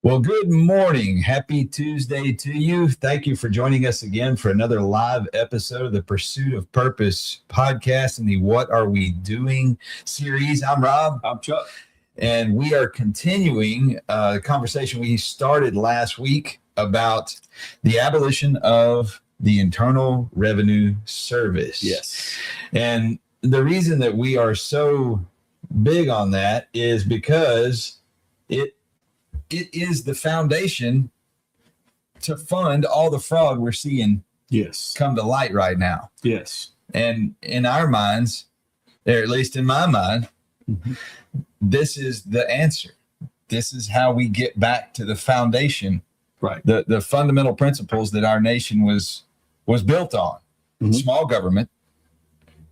Well, good morning. Happy Tuesday to you. Thank you for joining us again for another live episode of the Pursuit of Purpose podcast and the What Are We Doing series. I'm Rob. I'm Chuck. And we are continuing the conversation we started last week about the abolition of the Internal Revenue Service. Yes. And the reason that we are so big on that is because it is the foundation to fund all the fraud we're seeing come to light right now. Yes. And in our minds, or at least in my mind, this is the answer. This is how we get back to the foundation, right? The fundamental principles that our nation was built on. Small government,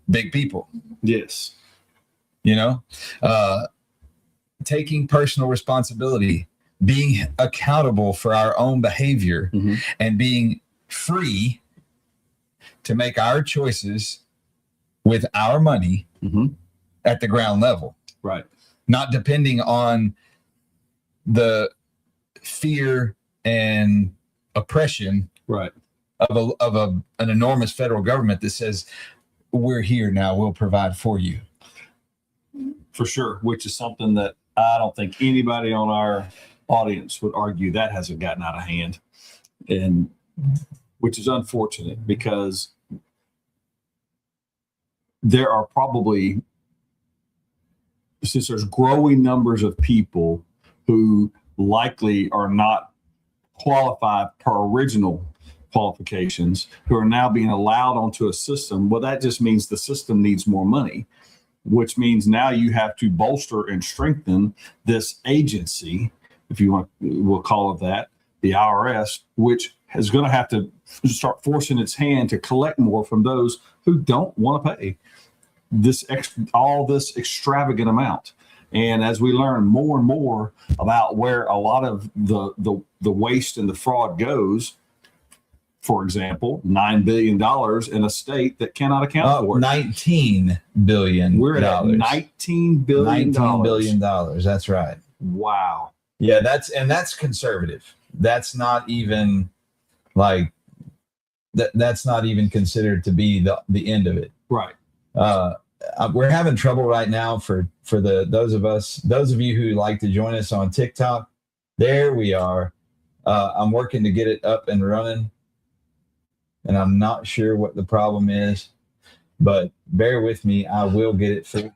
big people. Yes. You know, taking personal responsibility, being accountable for our own behavior, and being free to make our choices with our money at the ground level. Right. Not depending on the fear and oppression of an enormous federal government that says, we're here now, we'll provide for you. For sure, which is something that I don't think anybody on our audience would argue that hasn't gotten out of hand, and which is unfortunate because there are probably, since there's growing numbers of people who likely are not qualified per original qualifications who are now being allowed onto a system. Well, that just means the system needs more money, which means now you have to bolster and strengthen this agency, if you want, we'll call it that, the IRS, which is going to have to start forcing its hand to collect more from those who don't want to pay all this extravagant amount. And as we learn more and more about where a lot of the waste and the fraud goes, for example, $9 billion in a state that cannot account for it. $19 billion. We're at $19 billion. $19 billion. That's right. Wow. Yeah, that's conservative. That's not even like that's not even considered to be the end of it. Right. We're having trouble right now for those of you who like to join us on TikTok. There we are. I'm working to get it up and running, and I'm not sure what the problem is, but bear with me. I will get it fixed.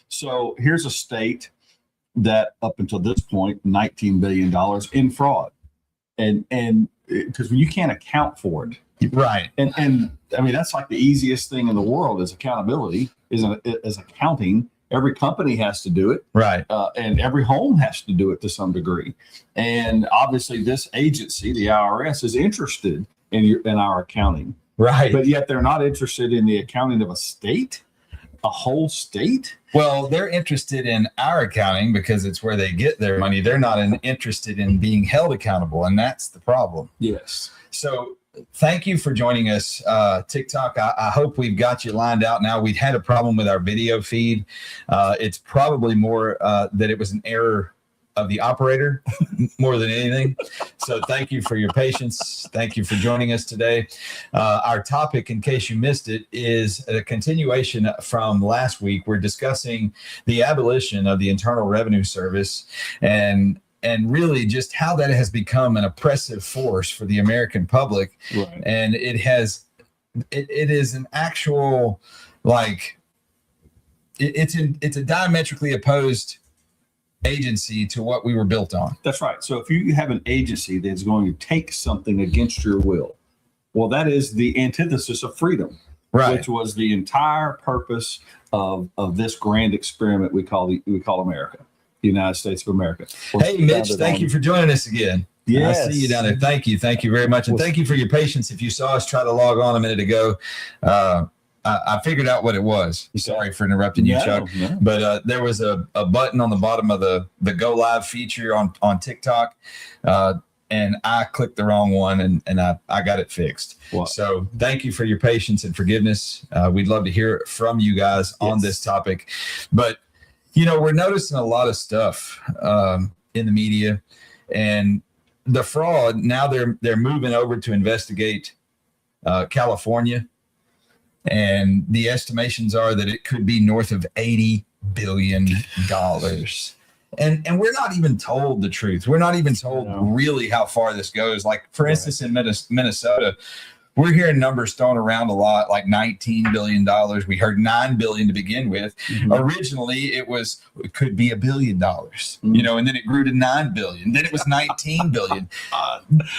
So here's a state that up until this point, $19 billion in fraud, and because you can't account for it, right? And I mean, that's like the easiest thing in the world is accountability, is accounting. Every company has to do it, right? And every home has to do it to some degree. And obviously, this agency, the IRS, is interested in our accounting, right? But yet they're not interested in the accounting of a state, a whole state. Well, they're interested in our accounting because it's where they get their money. They're not interested in being held accountable, and that's the problem. Yes. So thank you for joining us, TikTok. I hope we've got you lined out now. We'd had a problem with our video feed. It's probably more that it was an error of the operator more than anything. So thank you for your patience. Thank you for joining us today. Our topic, in case you missed it, is a continuation from last week. We're discussing the abolition of the Internal Revenue Service and really just how that has become an oppressive force for the American public. Right. And it is an actual, like, it's a diametrically opposed agency to what we were built on. That's right. So if you have an agency that's going to take something against your will, well, that is the antithesis of freedom, right? Which was the entire purpose of this grand experiment we call America, the United States of America. Hey, Mitch, thank you for joining us again. Yes. I see you down there. Thank you very much, and thank you for your patience. If you saw us try to log on a minute ago, I figured out what it was. Sorry for interrupting you, Chuck. No. But there was a button on the bottom of the Go Live feature on TikTok, and I clicked the wrong one, and I got it fixed. Wow. So thank you for your patience and forgiveness. We'd love to hear from you guys on this topic. But, you know, we're noticing a lot of stuff in the media, and the fraud. Now they're moving over to investigate California, and the estimations are that it could be north of $80 billion. And we're not even told the truth. We're not even told really how far this goes. Like, for instance, in Minnesota, we're hearing numbers thrown around a lot, like $19 billion. We heard $9 billion to begin with. Originally, it could be $1 billion, and then it grew to $9 billion. Then it was $19 billion.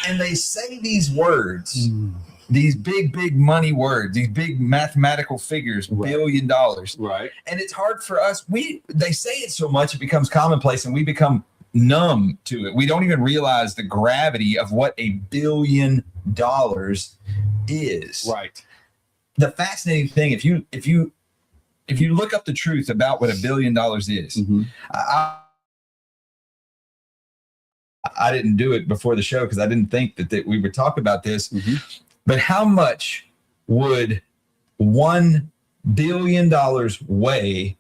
And they say these words, these big money words, these big mathematical figures, $1 billion. Right. And it's hard for us. They say it so much, it becomes commonplace, and we become numb to it. We don't even realize the gravity of what $1 billion is. Right. The fascinating thing, if you look up the truth about what $1 billion is, I didn't do it before the show because I didn't think that we would talk about this. But how much would $1 billion weigh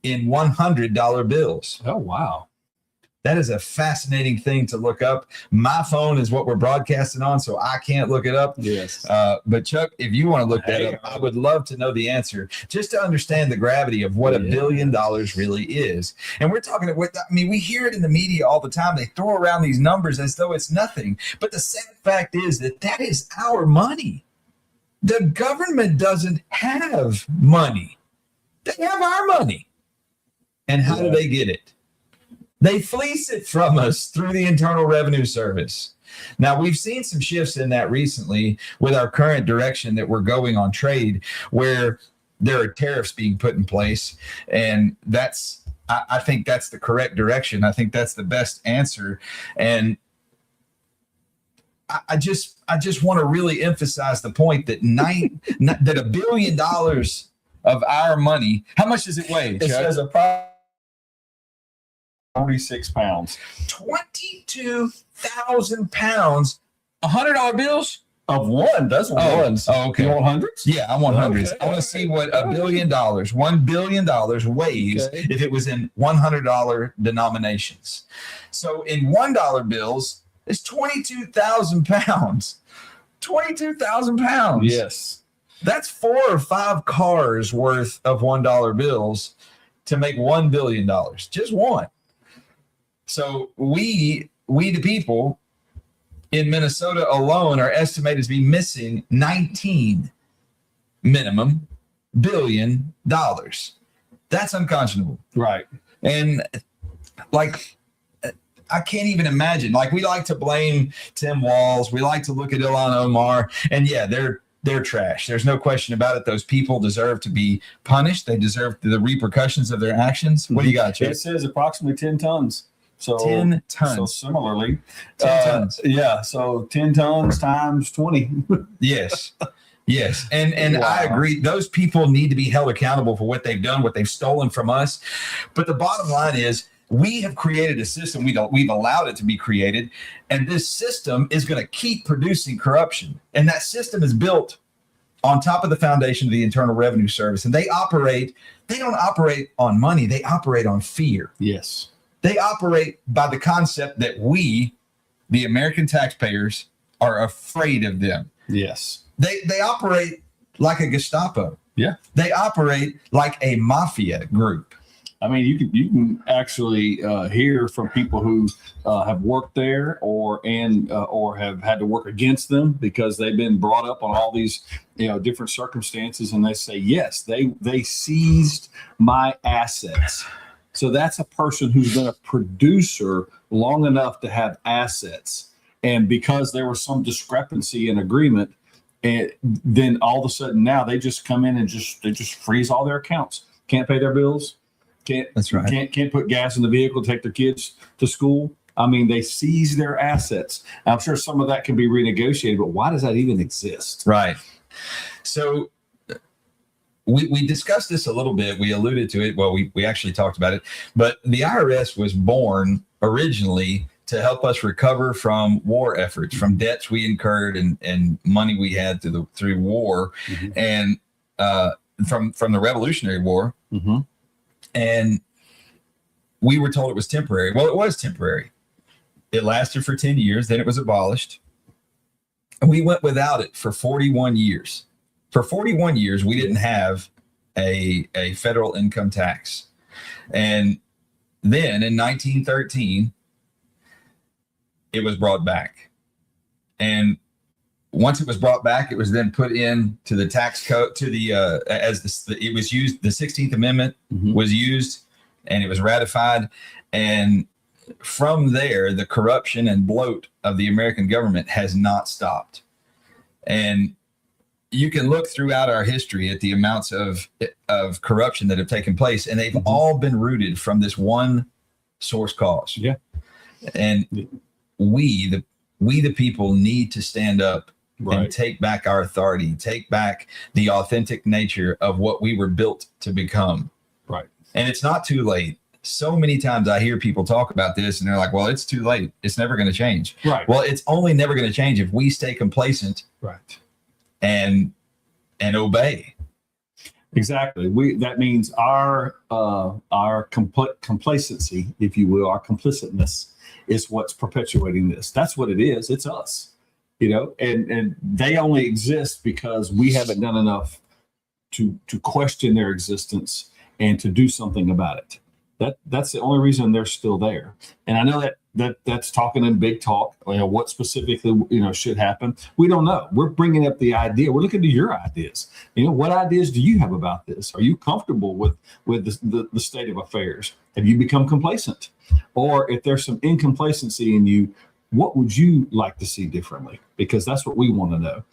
in $100 bills? Oh, wow. That is a fascinating thing to look up. My phone is what we're broadcasting on, so I can't look it up. Yes. But Chuck, if you want to look that up, I would love to know the answer, just to understand the gravity of what $1 billion really is. And we're talking, we hear it in the media all the time. They throw around these numbers as though it's nothing. But the sad fact is that is our money. The government doesn't have money. They have our money. And how do they get it? They fleece it from us through the Internal Revenue Service. Now, we've seen some shifts in that recently with our current direction that we're going on trade, where there are tariffs being put in place. And I think that's the correct direction. I think that's the best answer. And I just want to really emphasize the point that that $1 billion of our money, how much does it weigh? It says approximately 46 pounds. 22,000 pounds. $100 bills? Of one. That's ones. Oh, okay. You want hundreds? Yeah, I want hundreds. Okay. I want to see what $1 billion, $1 billion weighs if it was in $100 denominations. So in $1 bills, it's 22,000 pounds. 22,000 pounds. Yes. That's 4 or 5 cars worth of $1 bills to make $1 billion. Just one. So we the people in Minnesota alone are estimated to be missing 19 minimum billion dollars. That's unconscionable. Right. And like, I can't even imagine. Like, we like to blame Tim Walz. We like to look at Ilhan Omar. And yeah, they're trash. There's no question about it. Those people deserve to be punished. They deserve the repercussions of their actions. What do you got, Chuck? It says approximately 10 tons. So 10 tons. So similarly, 10 tons. Yeah. So 10 tons times 20. Yes. Yes. And Wow. I agree. Those people need to be held accountable for what they've done, what they've stolen from us. But the bottom line is, we have created a system. We've allowed it to be created. And this system is going to keep producing corruption. And that system is built on top of the foundation of the Internal Revenue Service. And they don't operate on money. They operate on fear. Yes. They operate by the concept that we, the American taxpayers, are afraid of them. Yes. They operate like a Gestapo. Yeah. They operate like a mafia group. I mean, you can actually hear from people who have worked there or have had to work against them because they've been brought up on all these different circumstances, and they say, yes, they seized my assets. So that's a person who's been a producer long enough to have assets, and because there was some discrepancy in agreement, and then all of a sudden now they just come in and they just freeze all their accounts. Can't pay their bills. That's right. Can't put gas in the vehicle, take their kids to school. I mean, they seize their assets. I'm sure some of that can be renegotiated, but why does that even exist? Right. So we discussed this a little bit. We alluded to it. Well, we actually talked about it. But the IRS was born originally to help us recover from war efforts, from debts we incurred and money we had through war, and from the Revolutionary War. And we were told it was temporary. Well, it was temporary. It lasted for 10 years. Then it was abolished. And we went without it for 41 years. For 41 years, we didn't have a federal income tax. And then in 1913, it was brought back. And once it was brought back, it was then put into the tax code to the it was used. The 16th Amendment was used, and it was ratified. And from there, the corruption and bloat of the American government has not stopped. And you can look throughout our history at the amounts of corruption that have taken place, and they've all been rooted from this one source cause. Yeah. And we the people need to stand up and take back our authority, take back the authentic nature of what we were built to become. Right. And it's not too late. So many times I hear people talk about this and they're like, well, it's too late. It's never going to change. Right. Well, it's only never going to change if we stay complacent. Right. And obey. Exactly. That means our complacency, if you will, our complicitness is what's perpetuating this. That's what it is. It's us, and they only exist because we haven't done enough to question their existence and to do something about it. That's the only reason they're still there. And I know that's talking in big talk. What specifically should happen, we don't know. We're bringing up the idea. We're looking to your ideas. What ideas do you have about this? Are you comfortable with the state of affairs? Have you become complacent? Or if there's some incomplacency in you, what would you like to see differently? Because that's what we want to know.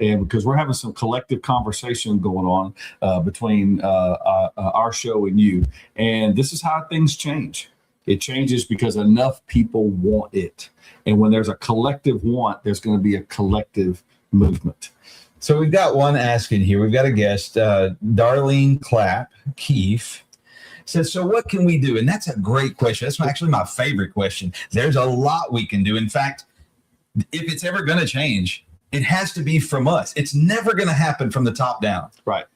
And because we're having some collective conversation going on between our show and you. And this is how things change. It changes because enough people want it. And when there's a collective want, there's going to be a collective movement. So we've got one asking here. We've got a guest, Darlene Keefe. Says, so what can we do? And that's a great question. That's actually my favorite question. There's a lot we can do. In fact, if it's ever going to change, it has to be from us. It's never going to happen from the top down. Right.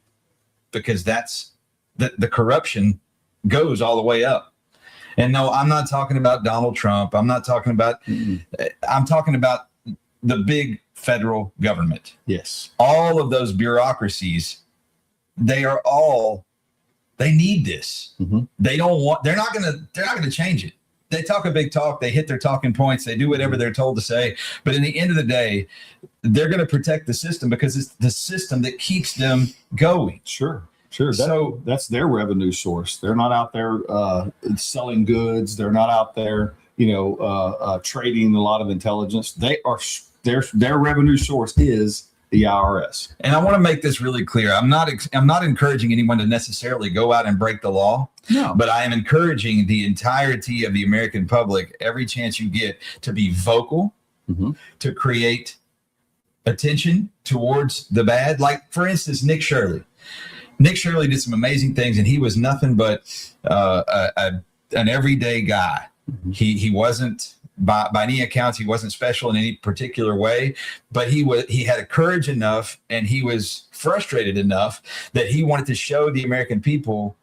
Because that's the corruption goes all the way up. And no, I'm not talking about Donald Trump. I'm not talking about, I'm talking about the big federal government. Yes. All of those bureaucracies, they need this. They're not going to change it. They talk a big talk. They hit their talking points. They do whatever they're told to say. But in the end of the day, they're going to protect the system because it's the system that keeps them going. Sure. That's their revenue source. They're not out there selling goods. They're not out there, trading a lot of intelligence. Their revenue source is the IRS. And I want to make this really clear. I'm not encouraging anyone to necessarily go out and break the law. No. But I am encouraging the entirety of the American public, every chance you get, to be vocal, to create attention towards the bad. Like, for instance, Nick Shirley. Nick Shirley did some amazing things, and he was nothing but an everyday guy. He wasn't, by any accounts, he wasn't special in any particular way, but he had a courage enough, and he was frustrated enough that he wanted to show the American people,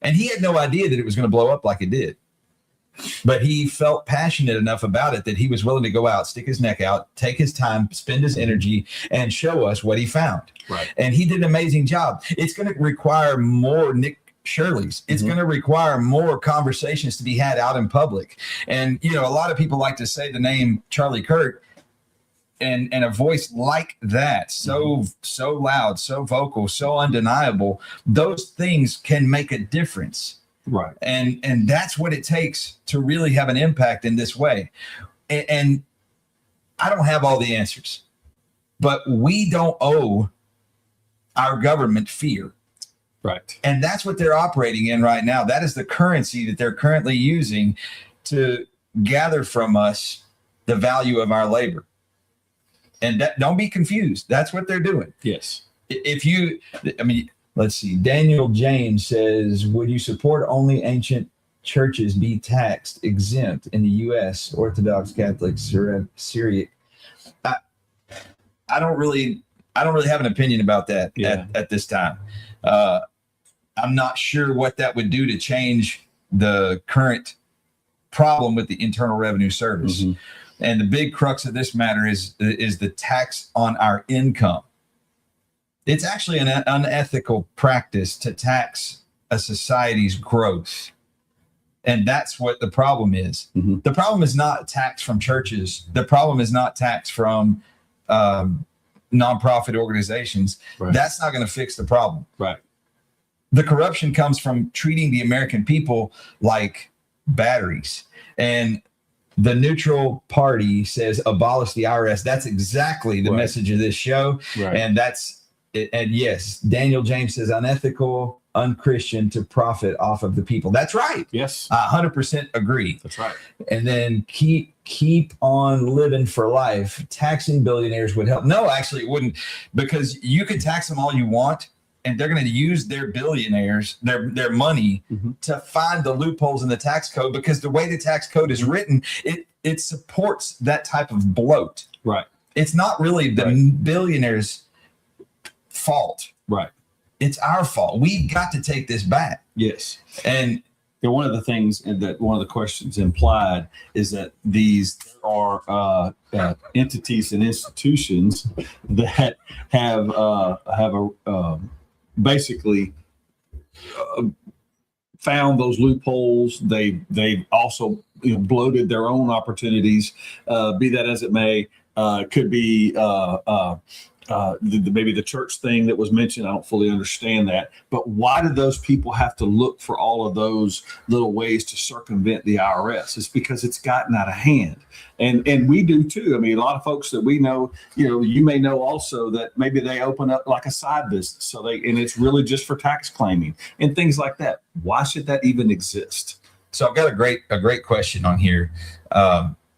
and he had no idea that it was going to blow up like it did. But he felt passionate enough about it that he was willing to go out, stick his neck out, take his time, spend his energy, and show us what he found. Right. And he did an amazing job. It's going to require more Nick Shirley's. It's going to require more conversations to be had out in public. And, a lot of people like to say the name Charlie Kirk, and a voice like that, so loud, so vocal, so undeniable, those things can make a difference. Right. And that's what it takes to really have an impact in this way. And I don't have all the answers, but we don't owe our government fear. Right. And that's what they're operating in right now. That is the currency that they're currently using to gather from us the value of our labor. And don't be confused. That's what they're doing. Yes. Let's see. Daniel James says, would you support only ancient churches be taxed exempt in the U.S., Orthodox, Catholic, Syriac? I don't really have an opinion about that at this time. I'm not sure what that would do to change the current problem with the Internal Revenue Service. Mhm. And the big crux of this matter is the tax on our income. It's actually an unethical practice to tax a society's growth. And that's what the problem is. Mhm. The problem is not tax from churches. The problem is not tax from nonprofit organizations. Right. That's not going to fix the problem. Right. The corruption comes from treating the American people like batteries. And the neutral party says abolish the IRS. That's exactly the Right. message of this show. Right. And that's it. And yes, Daniel James says unethical, unchristian to profit off of the people. That's right. Yes. I 100% agree. That's right. And then keep on living for life. Taxing billionaires would help. No, actually it wouldn't, because you can tax them all you want, and they're going to use their billionaires, their money to find the loopholes in the tax code, because the way the tax code is written, it supports that type of bloat. Right. It's not really the billionaires' fault. Right. It's our fault. We've got to take this back. Yes. And One of the things that one of the questions implied is that these are entities and institutions that have basically found those loopholes. They've also bloated their own opportunities. Be that as it may, could be maybe the church thing that was mentioned. I don't fully understand that, but why do those people have to look for all of those little ways to circumvent the IRS? It's because it's gotten out of hand, and we do too. I mean, a lot of folks that we know, you may know also that maybe they open up like a side business, and it's really just for tax claiming and things like that. Why should that even exist? so I've got a great question on here.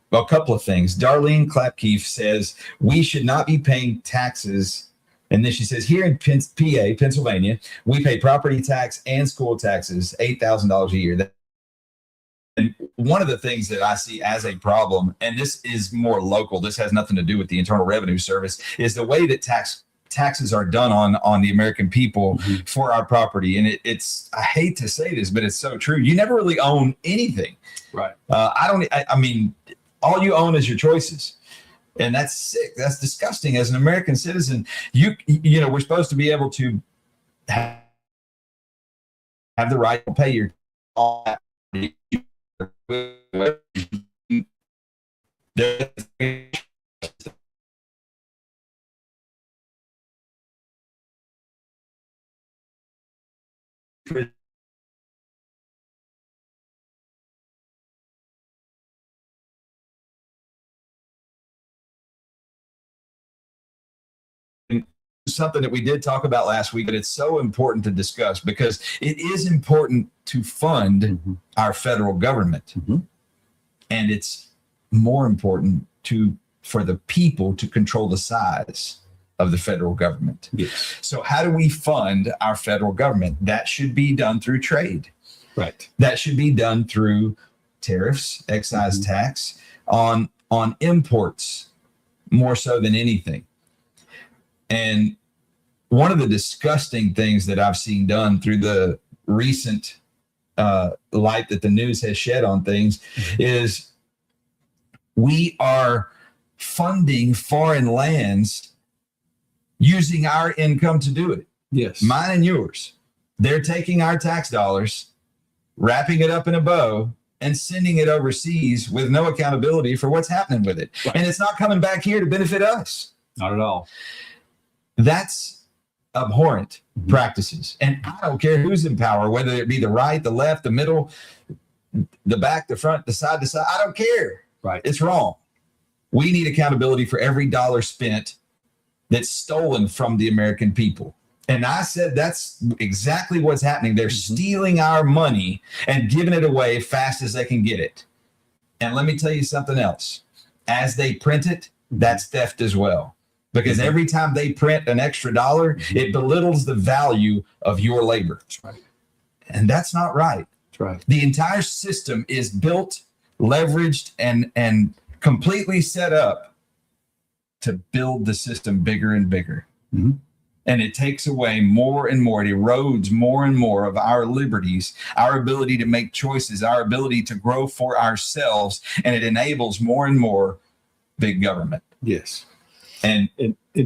Well, a couple of things. Darlene Klapkeef says we should not be paying taxes. And then she says, here in PA, Pennsylvania, we pay property tax and school taxes, $8,000 a year. And one of the things that I see as a problem, and this is more local, this has nothing to do with the Internal Revenue Service, is the way that taxes are done on the American people for our property. And it's, I hate to say this, but it's so true. You never really own anything. Right. I mean, all you own is your choices. And that's sick. That's disgusting. As an American citizen, we're supposed to be able to have the right to pay your something that we did talk about last week, but it's so important to discuss because it is important to fund our federal government. And it's more important for the people to control the size of the federal government. Yes. So how do we fund our federal government? That should be done through trade. Right. That should be done through tariffs, excise tax on imports, more so than anything. And one of the disgusting things that I've seen done through the recent light that the news has shed on things is we are funding foreign lands using our income to do it. Yes. Mine and yours. They're taking our tax dollars, wrapping it up in a bow, and sending it overseas with no accountability for what's happening with it. Right. And it's not coming back here to benefit us. Not at all. That's abhorrent practices. And I don't care who's in power, whether it be the right, the left, the middle, the back, the front, the side to side. I don't care. Right. It's wrong. We need accountability for every dollar spent that's stolen from the American people. And I said that's exactly what's happening. They're stealing our money and giving it away fast as they can get it. And let me tell you something else. As they print it, that's theft as well. Because every time they print an extra dollar, it belittles the value of your labor. That's right. And that's not right. That's right. The entire system is built, leveraged, and completely set up to build the system bigger and bigger. And it takes away more and more. It erodes more and more of our liberties, our ability to make choices, our ability to grow for ourselves. And it enables more and more big government. Yes. And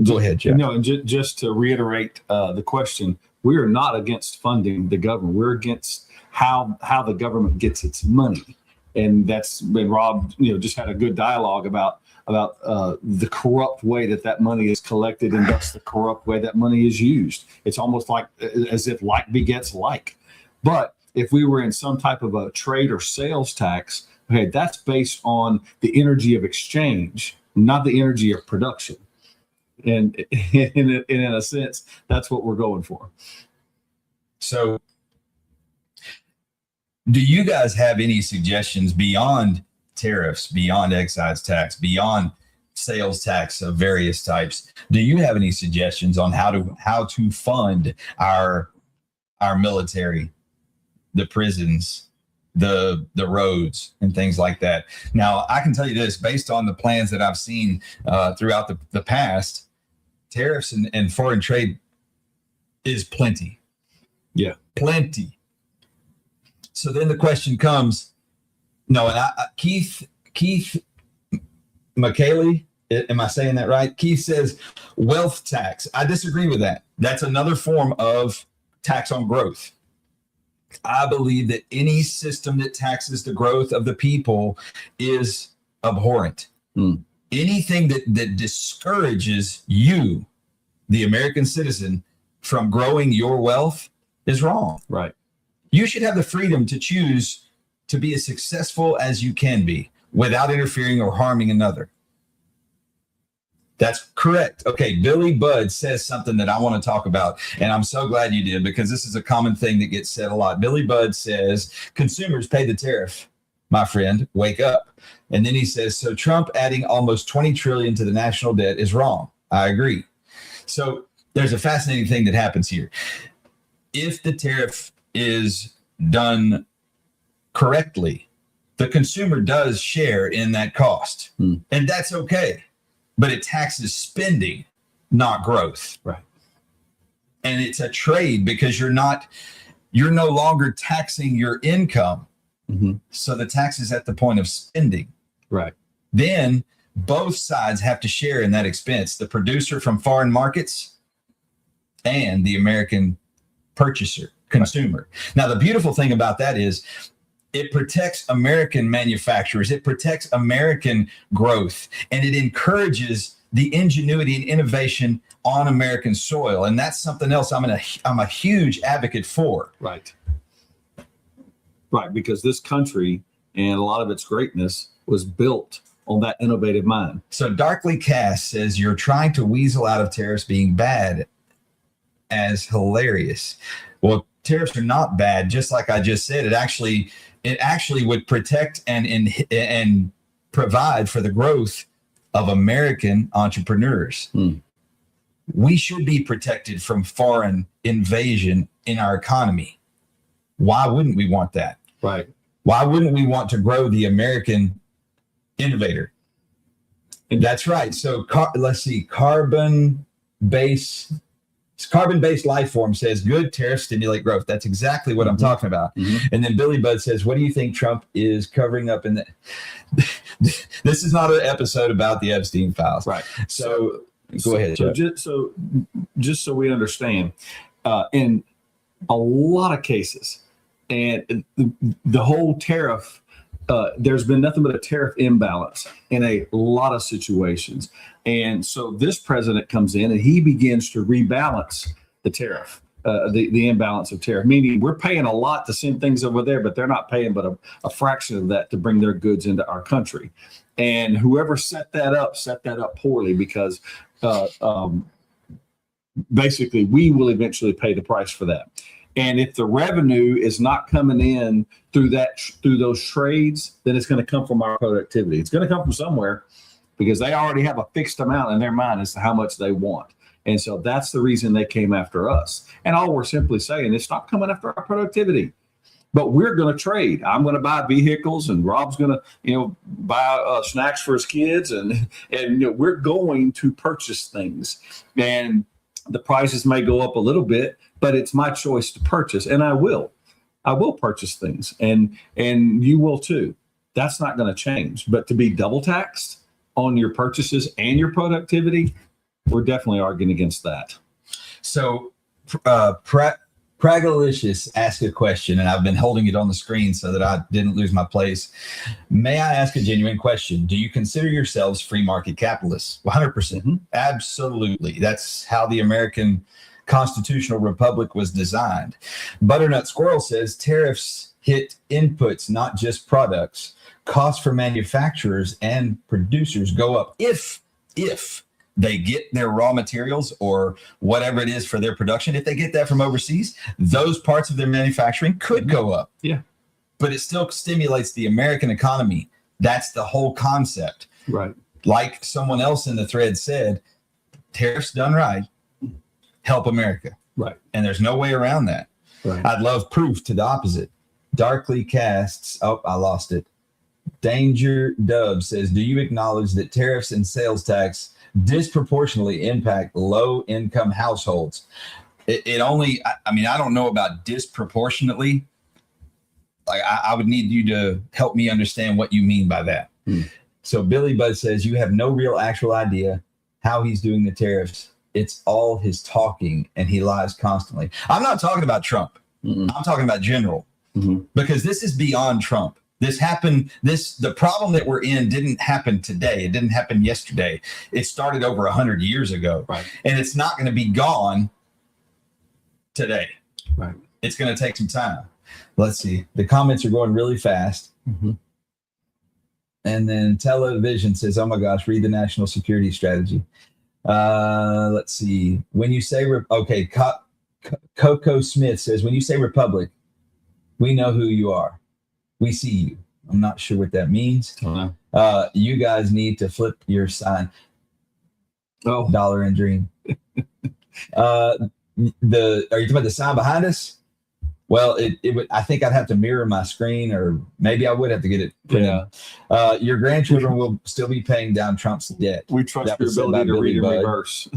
go ahead, Jeff. No, and just to reiterate the question, we are not against funding the government. We're against how the government gets its money. And that's when Rob, just had a good dialogue about the corrupt way that money is collected, and thus the corrupt way that money is used. It's almost like as if like begets like. But if we were in some type of a trade or sales tax, okay, that's based on the energy of exchange, not the energy of production. And in a sense, that's what we're going for. So do you guys have any suggestions beyond tariffs, beyond excise tax, beyond sales tax of various types? Do you have any suggestions on how to fund our military, the prisons, the roads, and things like that? Now, I can tell you this, based on the plans that I've seen throughout the past, tariffs and foreign trade is plenty. Yeah, plenty. So then the question comes, Keith McKaylee, am I saying that right? Keith says wealth tax. I disagree with that. That's another form of tax on growth. I believe that any system that taxes the growth of the people is abhorrent. Anything that discourages you, the American citizen, from growing your wealth is wrong. Right. You should have the freedom to choose to be as successful as you can be without interfering or harming another. That's correct. Okay, Billy Budd says something that I want to talk about, and I'm so glad you did, because this is a common thing that gets said a lot. Billy Budd says, consumers pay the tariff. My friend, wake up. And then he says, so Trump adding almost 20 trillion to the national debt is wrong. I agree. So there's a fascinating thing that happens here. If the tariff is done correctly, the consumer does share in that cost, and that's okay. But it taxes spending, not growth. Right. And it's a trade, because you're no longer taxing your income. So the tax is at the point of spending. Right. Then both sides have to share in that expense, the producer from foreign markets and the American consumer. Now, the beautiful thing about that is it protects American manufacturers. It protects American growth, and it encourages the ingenuity and innovation on American soil. And that's something else I'm a huge advocate for. Right. Right, because this country and a lot of its greatness was built on that innovative mind. So Darkly Cast says you're trying to weasel out of tariffs being bad as hilarious. Well, tariffs are not bad. Just like I just said, it actually would protect and provide for the growth of American entrepreneurs. We should be protected from foreign invasion in our economy. Why wouldn't we want that? Right. Why wouldn't we want to grow the American innovator? And that's right. So let's see, carbon-based life form says good tariffs stimulate growth. That's exactly what I'm talking about. And then Billy Budd says, what do you think Trump is covering up in the This is not an episode about the Epstein files. Right. So go ahead. So just so we understand, in a lot of cases, and the whole tariff, there's been nothing but a tariff imbalance in a lot of situations. And so this president comes in and he begins to rebalance the tariff, the imbalance of tariff, meaning we're paying a lot to send things over there, but they're not paying but a fraction of that to bring their goods into our country. And whoever set that up poorly, because basically we will eventually pay the price for that. And if the revenue is not coming in through those trades, then it's going to come from our productivity. It's going to come from somewhere, because they already have a fixed amount in their mind as to how much they want. And so that's the reason they came after us. And all we're simply saying is stop coming after our productivity. But we're going to trade. I'm going to buy vehicles, and Rob's going to, buy snacks for his kids, and we're going to purchase things. And The prices may go up a little bit, but it's my choice to purchase, and I will purchase things, and you will too. That's not going to change. But to be double taxed on your purchases and your productivity, we're definitely arguing against that. So, Pragalicious asked a question, and I've been holding it on the screen so that I didn't lose my place. May I ask a genuine question? Do you consider yourselves free market capitalists? 100%. Mm-hmm. Absolutely. That's how the American constitutional republic was designed. Butternut Squirrel says tariffs hit inputs, not just products. Costs for manufacturers and producers go up if they get their raw materials or whatever it is for their production. If they get that from overseas, those parts of their manufacturing could go up. Yeah. But it still stimulates the American economy. That's the whole concept. Right. Like someone else in the thread said, tariffs done right help America. Right. And there's no way around that. Right. I'd love proof to the opposite. Darkly casts, I lost it. Danger Dub says, do you acknowledge that tariffs and sales tax disproportionately impact low-income households? It only, I mean, I don't know about disproportionately. Like, I would need you to help me understand what you mean by that. So Billy Bud says, you have no real actual idea how he's doing the tariffs. It's all his talking, and he lies constantly. I'm not talking about Trump. I'm talking about general, because this is beyond Trump. This happened, the problem that we're in didn't happen today. It didn't happen yesterday. It started over 100 years ago. Right. And it's not going to be gone today. Right. It's going to take some time. Let's see. The comments are going really fast. And then Television says, oh my gosh, read the national security strategy. Let's see. When you say, Coco Smith says, when you say republic, we know who you are. We see you. I'm not sure what that means. You guys need to flip your sign. Dollar and Dream. Are you talking about the sign behind us? Well, it would. I think I'd have to mirror my screen, or maybe I would have to get it printed. Yeah. Your grandchildren will still be paying down Trump's debt. We trust your ability to read in reverse.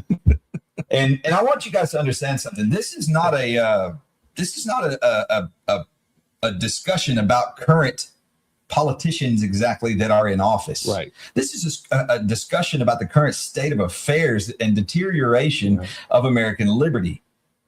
And I want you guys to understand something. This is not a discussion about current politicians exactly that are in office. Right. This is a discussion about the current state of affairs and deterioration of American liberty.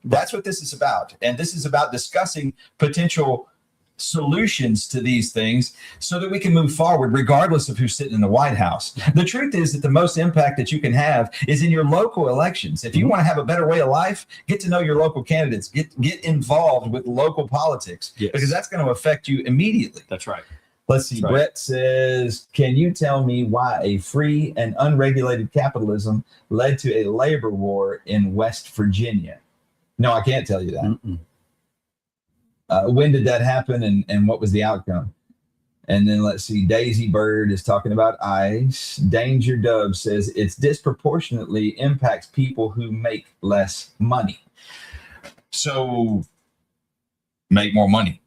That's what this is about. And this is about discussing potential solutions to these things so that we can move forward regardless of who's sitting in the White House. The truth is that the most impact that you can have is in your local elections. If you want to have a better way of life, get to know your local candidates, get involved with local politics, because that's going to affect you immediately. That's right. Let's see. Brett says, can you tell me why a free and unregulated capitalism led to a labor war in West Virginia? No, I can't tell you that. When did that happen, and what was the outcome? And then let's see. Daisy Bird is talking about ICE. Danger Dove says it's disproportionately impacts people who make less money. So make more money.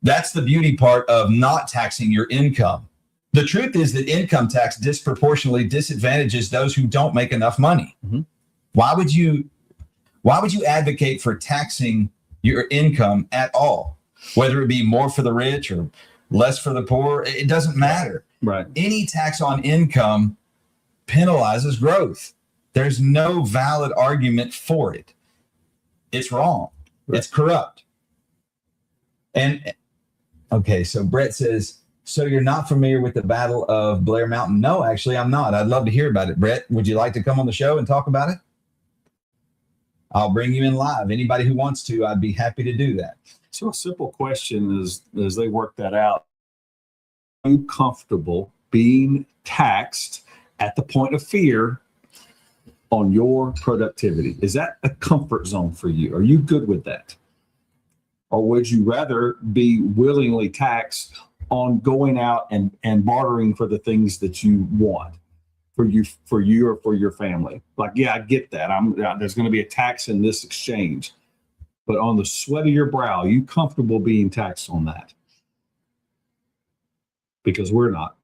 That's the beauty part of not taxing your income. The truth is that income tax disproportionately disadvantages those who don't make enough money. Why would you advocate for taxing your income at all? Whether it be more for the rich or less for the poor, it doesn't matter. Right. Any tax on income penalizes growth. There's no valid argument for it. It's wrong. Right. It's corrupt. And okay, so Brett says, so you're not familiar with the Battle of Blair Mountain? No, actually, I'm not. I'd love to hear about it. Brett, would you like to come on the show and talk about it? I'll bring you in live. Anybody who wants to, I'd be happy to do that. So a simple question is, as they work that out, are you comfortable being taxed at the point of fear on your productivity? Is that a comfort zone for you? Are you good with that? Or would you rather be willingly taxed on going out and bartering for the things that you want for you or for your family? Like, yeah, I get that. There's going to be a tax in this exchange, but on the sweat of your brow, are you comfortable being taxed on that? Because we're not.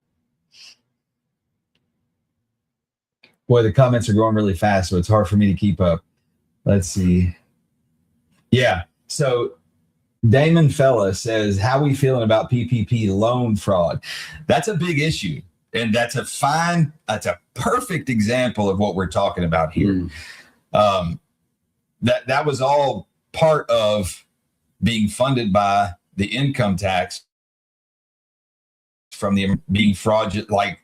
Boy, the comments are going really fast, so it's hard for me to keep up. Let's see. Yeah. So Damon Fella says, how we feeling about PPP loan fraud? That's a big issue. And that's a perfect example of what we're talking about here. That was all part of being funded by the income tax from the being fraudulent. Like,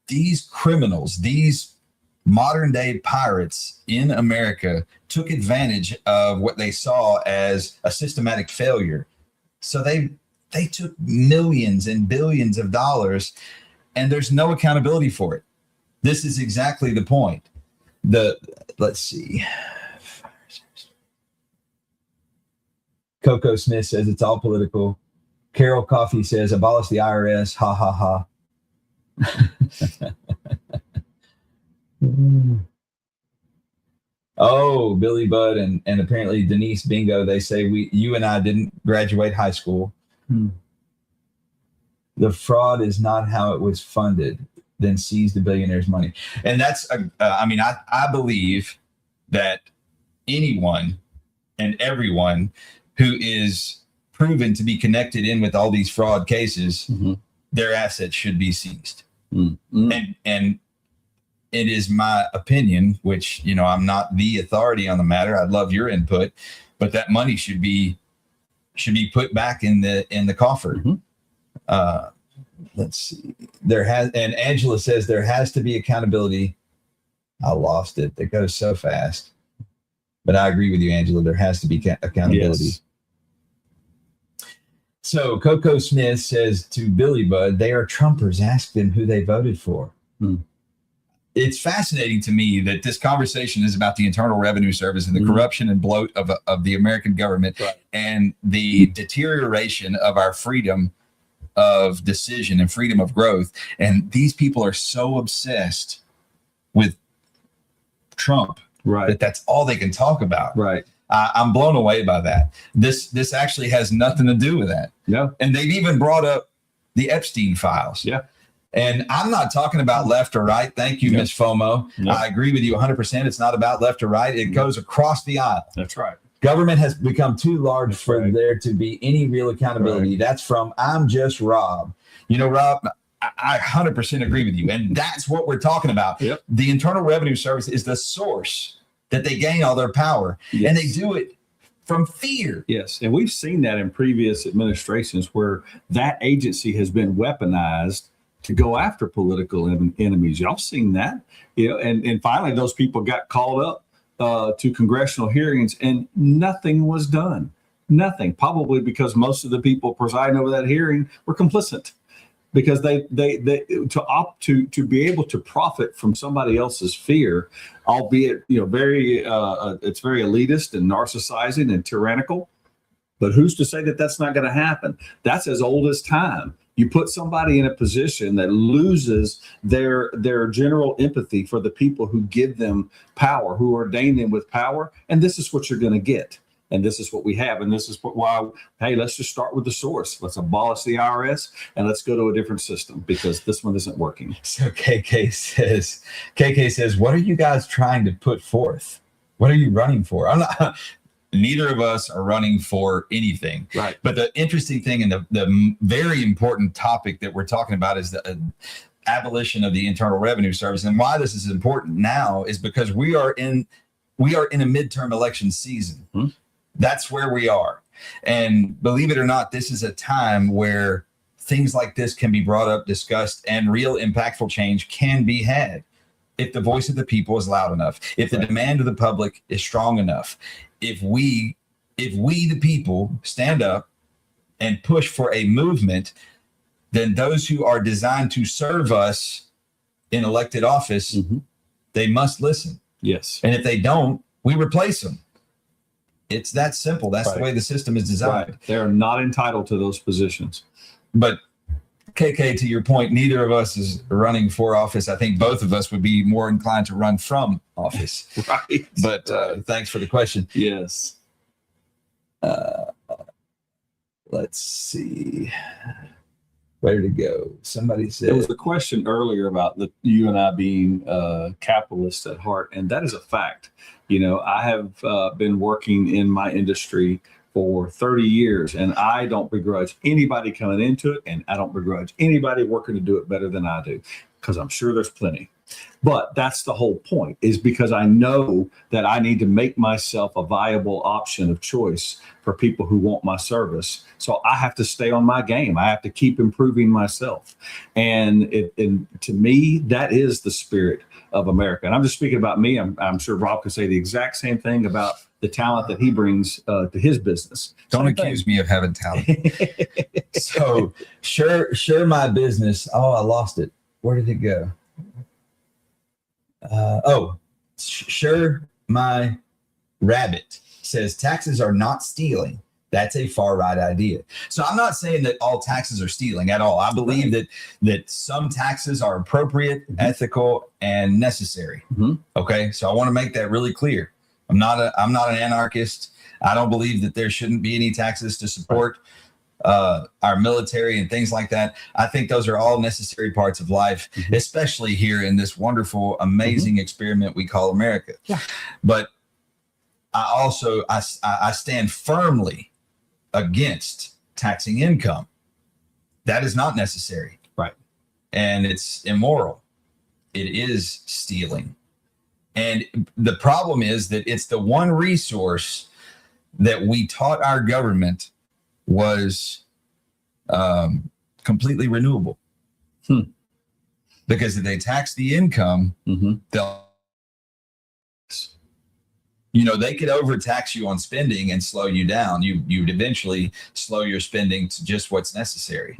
these criminals, these modern day pirates in America took advantage of what they saw as a systematic failure. So they took millions and billions of dollars, and there's no accountability for it. This is exactly the point. Let's see. Coco Smith says it's all political. Carol Coffey says abolish the IRS. Ha ha ha. Oh, Billy Budd and apparently Denise Bingo. They say you and I didn't graduate high school. The fraud is not how it was funded. Then seize the billionaire's money. And that's, I believe that anyone and everyone who is proven to be connected in with all these fraud cases, their assets should be seized. And it is my opinion, which, I'm not the authority on the matter. I'd love your input, but that money should be put back in the coffer. Let's see. And Angela says there has to be accountability. I lost it. It goes so fast. But I agree with you, Angela. There has to be accountability. Yes. So Coco Smith says to Billy Budd, they are Trumpers. Ask them who they voted for. It's fascinating to me that this conversation is about the Internal Revenue Service and the corruption and bloat of the American government, and the deterioration of our freedom of decision and freedom of growth. And these people are so obsessed with Trump that that's all they can talk about. I'm blown away by that. This actually has nothing to do with that. And they've even brought up the Epstein files. And I'm not talking about left or right. Thank you, Ms. FOMO. I agree with you 100%. It's not about left or right. It goes across the aisle. That's right. Government has become too large for there to be any real accountability. That's from I'm just Rob. Rob, I 100% agree with you. And that's what we're talking about. The Internal Revenue Service is the source that they gain all their power. And they do it from fear. And we've seen that in previous administrations where that agency has been weaponized to go after political enemies. Y'all seen that, and finally those people got called up to congressional hearings and nothing was done. Nothing, probably because most of the people presiding over that hearing were complicit, because they to be able to profit from somebody else's fear, albeit very it's very elitist and narcissizing and tyrannical. But who's to say that that's not going to happen? That's as old as time. You put somebody in a position that loses their general empathy for the people who give them power, who ordain them with power, and this is what you're going to get. And this is what we have. And this is why, hey, let's just start with the source. Let's abolish the IRS and let's go to a different system because this one isn't working. So KK says, what are you guys trying to put forth? What are you running for? Neither of us are running for anything. But the interesting thing and the very important topic that we're talking about is the abolition of the Internal Revenue Service. And why this is important now is because we are in a midterm election season. That's where we are. And believe it or not, this is a time where things like this can be brought up, discussed, and real impactful change can be had if the voice of the people is loud enough, if the demand of the public is strong enough. If we the people stand up and push for a movement, then those who are designed to serve us in elected office, they must listen. And if they don't, we replace them. It's that simple. That's the way the system is designed. They are not entitled to those positions. But KK, to your point, neither of us is running for office. I think both of us would be more inclined to run from office. But thanks for the question. Yes. Let's see. Where did it go? Somebody said there was a question earlier about you and I being capitalists at heart, and that is a fact. I have been working in my industry for 30 years, and I don't begrudge anybody coming into it, and I don't begrudge anybody working to do it better than I do, because I'm sure there's plenty. But that's the whole point, is because I know that I need to make myself a viable option of choice for people who want my service. So I have to stay on my game. I have to keep improving myself. And to me, that is the spirit of America. And I'm just speaking about me. I'm sure Rob could say the exact same thing about the talent that he brings to his business. Don't accuse me of having talent. So share my business. Oh, I lost it. Where did it go? Sure, my rabbit says taxes are not stealing. That's a far right idea. So I'm not saying that all taxes are stealing at all. I believe that some taxes are appropriate, ethical, and necessary. Okay, so I want to make that really clear. I'm not an anarchist. I don't believe that there shouldn't be any taxes to support our military and things like that. I think those are all necessary parts of life, especially here in this wonderful, amazing experiment we call America. Yeah. But I stand firmly against taxing income. That is not necessary. Right. And it's immoral. It is stealing. And the problem is that it's the one resource that we taught our government was completely renewable. Because if they tax the income, they'll, they could overtax you on spending and slow you down. You'd eventually slow your spending to just what's necessary.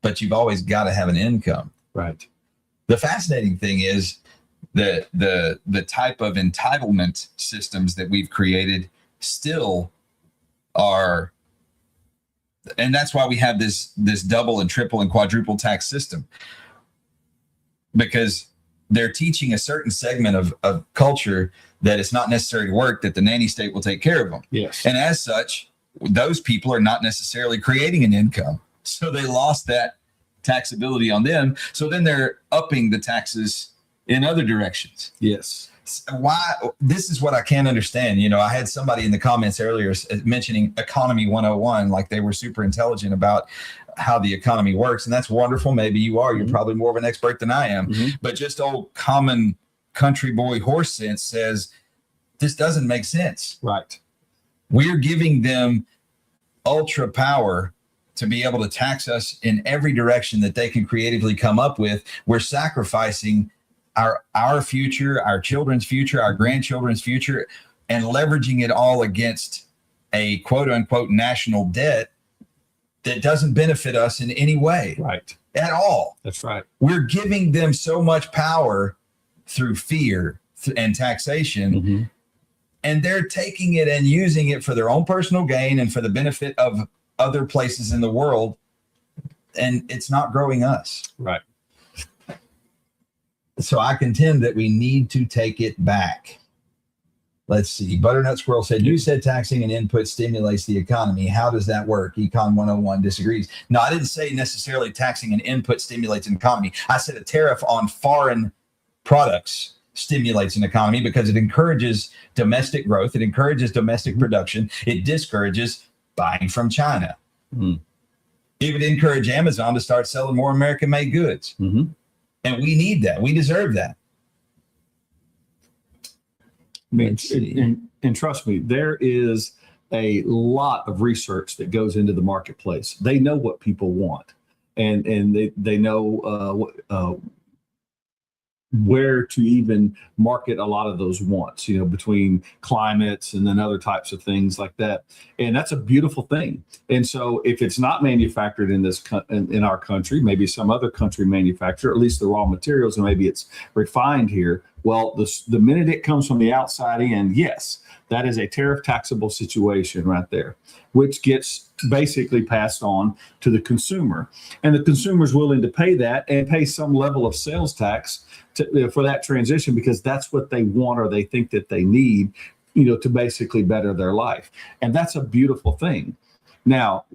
But you've always got to have an income. Right. The fascinating thing is the type of entitlement systems that we've created still are, and that's why we have this double and triple and quadruple tax system, because they're teaching a certain segment of culture that it's not necessary to work, that the nanny state will take care of them. Yes. And as such, those people are not necessarily creating an income. So they lost that taxability on them. So then they're upping the taxes in other directions. Yes. Why? This is what I can't understand. I had somebody in the comments earlier mentioning economy 101, like they were super intelligent about how the economy works. And that's wonderful. Maybe you are. You're probably more of an expert than I am. But just old common country boy horse sense says this doesn't make sense. Right. We're giving them ultra power to be able to tax us in every direction that they can creatively come up with. We're sacrificing our future, our children's future, our grandchildren's future, and leveraging it all against a quote unquote national debt that doesn't benefit us in any way. Right. At all. That's right. We're giving them so much power through fear and taxation, and they're taking it and using it for their own personal gain and for the benefit of other places in the world, and it's not growing us. Right. So I contend that we need to take it back. Let's see. Butternut Squirrel said, you said taxing an input stimulates the economy. How does that work? Econ 101 disagrees. No, I didn't say necessarily taxing an input stimulates an economy. I said a tariff on foreign products stimulates an economy because it encourages domestic growth. It encourages domestic production. It discourages buying from China. It would encourage Amazon to start selling more American-made goods. And we need that. We deserve that. And trust me, there is a lot of research that goes into the marketplace. They know what people want, and they know where to even market a lot of those wants, between climates and then other types of things like that. And that's a beautiful thing. And so if it's not manufactured in in our country, maybe some other country manufacturer, at least the raw materials, and maybe it's refined here. Well, the minute it comes from the outside in, yes, that is a tariff taxable situation right there, which gets basically passed on to the consumer. And the consumer is willing to pay that and pay some level of sales tax for that transition, because that's what they want or they think that they need, to basically better their life. And that's a beautiful thing. Now,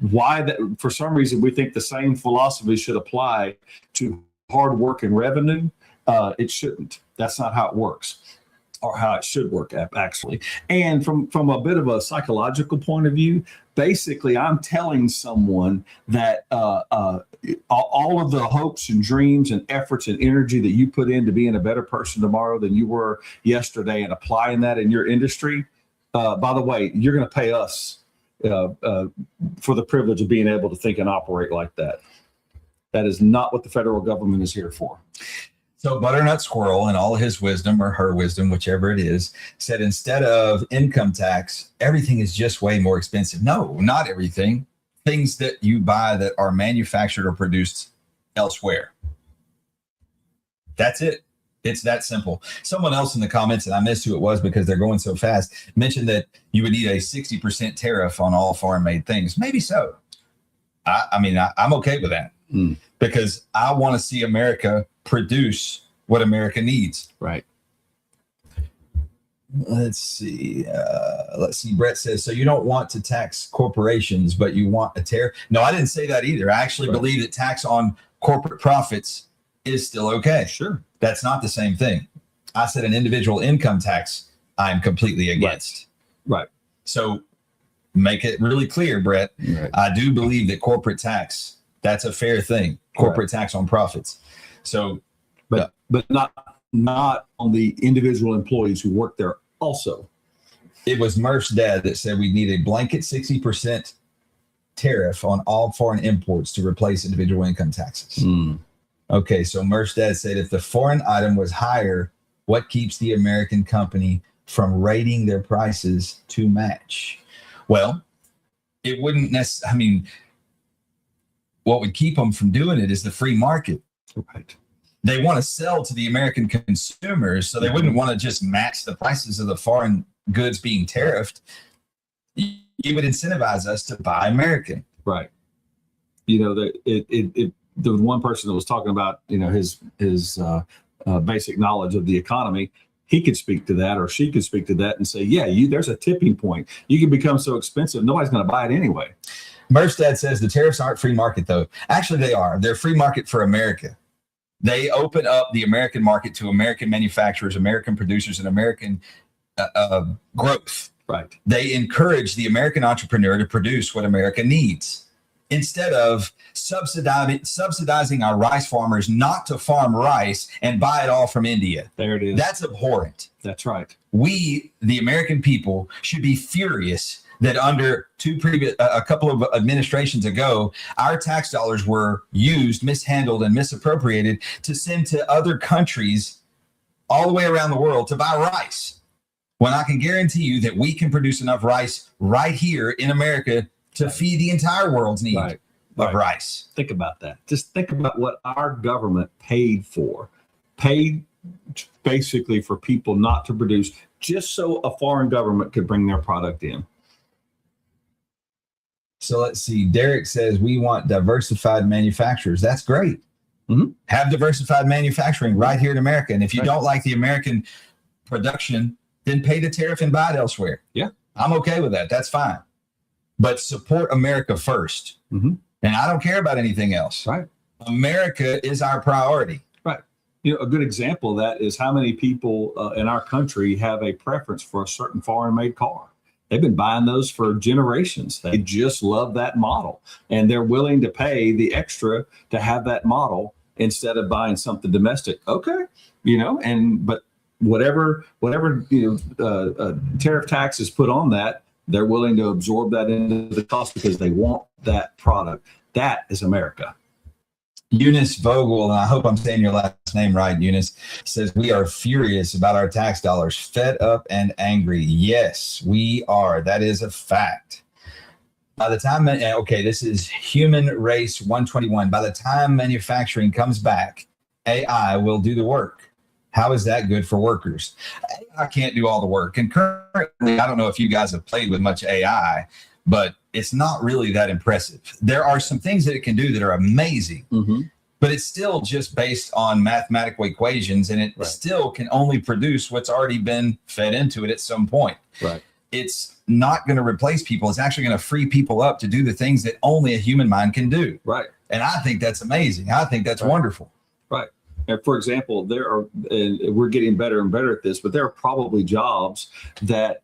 why that, for some reason, we think the same philosophy should apply to hard work and revenue. It shouldn't. That's not how it works, or how it should work, actually. And from a bit of a psychological point of view, basically, I'm telling someone that all of the hopes and dreams and efforts and energy that you put into being a better person tomorrow than you were yesterday, and applying that in your industry, by the way, you're going to pay us for the privilege of being able to think and operate like that. That is not what the federal government is here for. So Butternut Squirrel, in all his wisdom, or her wisdom, whichever it is, said instead of income tax, everything is just way more expensive. No, not everything. Things that you buy that are manufactured or produced elsewhere. That's it. It's that simple. Someone else in the comments, and I missed who it was because they're going so fast, mentioned that you would need a 60% tariff on all foreign-made things. Maybe so. I'm okay with that because I want to see America produce what America needs. Right. Let's see. Brett says, so you don't want to tax corporations, but you want a tariff? No, I didn't say that either. I actually believe that tax on corporate profits is still okay. Sure. That's not the same thing. I said an individual income tax, I'm completely against. Right. So make it really clear, Brett. Right. I do believe that corporate tax, that's a fair thing. Corporate tax on profits. So, but not on the individual employees who work there also. It was Murph's dad that said we need a blanket 60% tariff on all foreign imports to replace individual income taxes. Okay, so Murph's dad said if the foreign item was higher, what keeps the American company from rating their prices to match? Well, it wouldn't necessarily, what would keep them from doing it is the free market. Right. They want to sell to the American consumers, so they wouldn't want to just match the prices of the foreign goods being tariffed. You would incentivize us to buy American. Right. The one person that was talking about, his basic knowledge of the economy, he could speak to that, or she could speak to that and say, yeah, there's a tipping point. You can become so expensive, nobody's going to buy it anyway. Murph's dad says the tariffs aren't free market, though. Actually, they are. They're free market for America. They open up the American market to American manufacturers, American producers, and American growth. Right. They encourage the American entrepreneur to produce what America needs instead of subsidizing our rice farmers not to farm rice and buy it all from India. There it is. That's abhorrent. That's right. We, the American people, should be furious that under a couple of administrations ago, our tax dollars were used, mishandled, and misappropriated to send to other countries all the way around the world to buy rice. When I can guarantee you that we can produce enough rice right here in America to feed the entire world's need of rice. Think about that. Just think about what our government paid basically for people not to produce, just so a foreign government could bring their product in. So let's see. Derek says we want diversified manufacturers. That's great. Have diversified manufacturing right here in America. And if you don't like the American production, then pay the tariff and buy it elsewhere. Yeah. I'm okay with that. That's fine. But support America first. And I don't care about anything else. Right. America is our priority. Right. A good example of that is how many people in our country have a preference for a certain foreign-made car. They've been buying those for generations. They just love that model, and they're willing to pay the extra to have that model instead of buying something domestic. Okay, but whatever tariff tax is put on that, they're willing to absorb that into the cost because they want that product. That is America. Eunice Vogel, and I hope I'm saying your last name right, Eunice, says we are furious about our tax dollars, fed up and angry. Yes, we are. That is a fact. By the time, this is Human Race 121. By the time manufacturing comes back, AI will do the work. How is that good for workers? AI can't do all the work. And currently, I don't know if you guys have played with much AI, but it's not really that impressive. There are some things that it can do that are amazing, but it's still just based on mathematical equations, and it still can only produce what's already been fed into it at some point. Right. It's not going to replace people. It's actually going to free people up to do the things that only a human mind can do. Right. And I think that's amazing. I think that's wonderful. Right. And for example, and we're getting better and better at this, but there are probably jobs that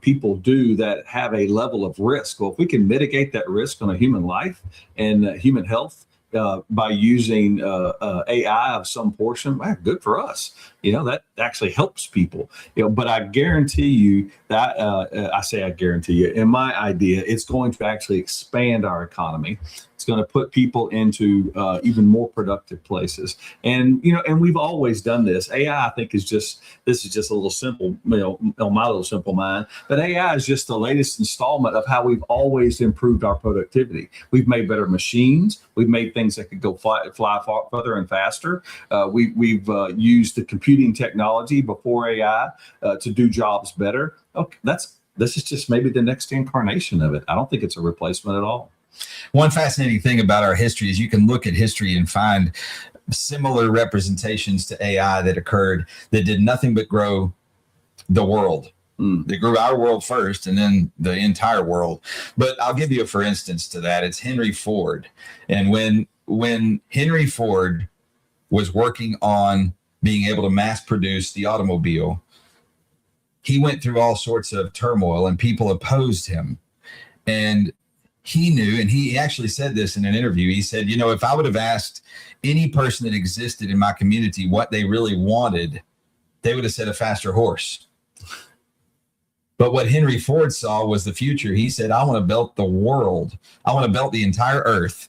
people do that have a level of risk. Well, if we can mitigate that risk on a human life and human health by using AI of some portion, man, good for us. That actually helps people. But I guarantee you that I guarantee you, in my idea, it's going to actually expand our economy. It's going to put people into even more productive places. And we've always done this. AI, I think, this is just a little simple, on my little simple mind. But AI is just the latest installment of how we've always improved our productivity. We've made better machines. We've made things that could go fly far further and faster. We've used the computing technology before AI to do jobs better. Okay, this is just maybe the next incarnation of it. I don't think it's a replacement at all. One fascinating thing about our history is you can look at history and find similar representations to AI that occurred that did nothing but grow the world. They grew our world first and then the entire world. But I'll give you a for instance to that. It's Henry Ford. And when Henry Ford was working on being able to mass produce the automobile, he went through all sorts of turmoil and people opposed him. And he knew, and he actually said this in an interview. He said, if I would have asked any person that existed in my community what they really wanted, they would have said a faster horse. But what Henry Ford saw was the future. He said, I want to belt the world. I want to belt the entire earth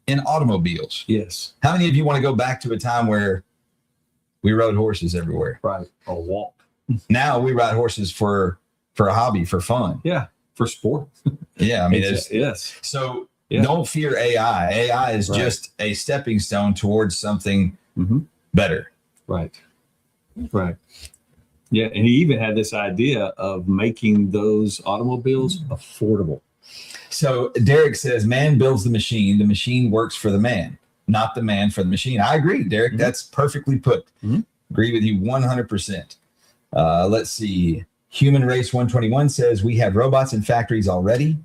in automobiles. Yes. How many of you want to go back to a time where we rode horses everywhere? Right. Or walk. Now we ride horses for a hobby, for fun. Yeah. For sport. Yeah. I mean, yes. So don't fear AI. AI is just a stepping stone towards something better. Right. Right. Yeah. And he even had this idea of making those automobiles affordable. So Derek says, man builds the machine works for the man, not the man for the machine. I agree, Derek. That's perfectly put. Agree with you 100%. Let's see. Human Race 121 says, we have robots in factories already.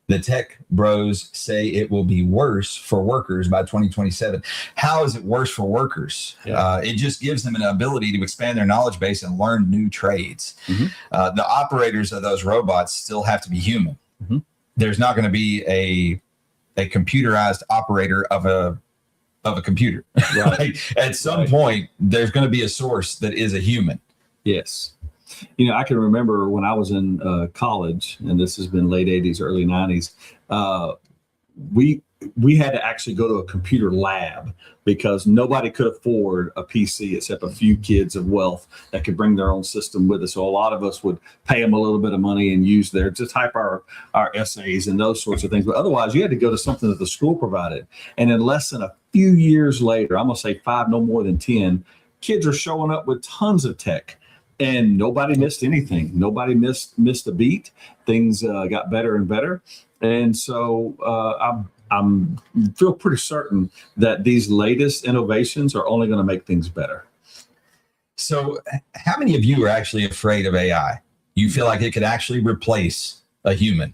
The tech bros say it will be worse for workers by 2027. How is it worse for workers? Yeah. It just gives them an ability to expand their knowledge base and learn new trades. The operators of those robots still have to be human. There's not going to be a computerized operator of a computer. Right. Like, at some point, there's going to be a source that is a human. Yes. I can remember when I was in college, and this has been late 80s, early 90s, we had to actually go to a computer lab because nobody could afford a PC except a few kids of wealth that could bring their own system with us. So a lot of us would pay them a little bit of money and use to type our essays and those sorts of things. But otherwise, you had to go to something that the school provided. And in less than a few years later, I'm going to say 5, no more than 10, kids are showing up with tons of tech. And nobody missed anything. Nobody missed a beat. Things got better and better. And so I'm feel pretty certain that these latest innovations are only going to make things better. So how many of you are actually afraid of AI? You feel like it could actually replace a human?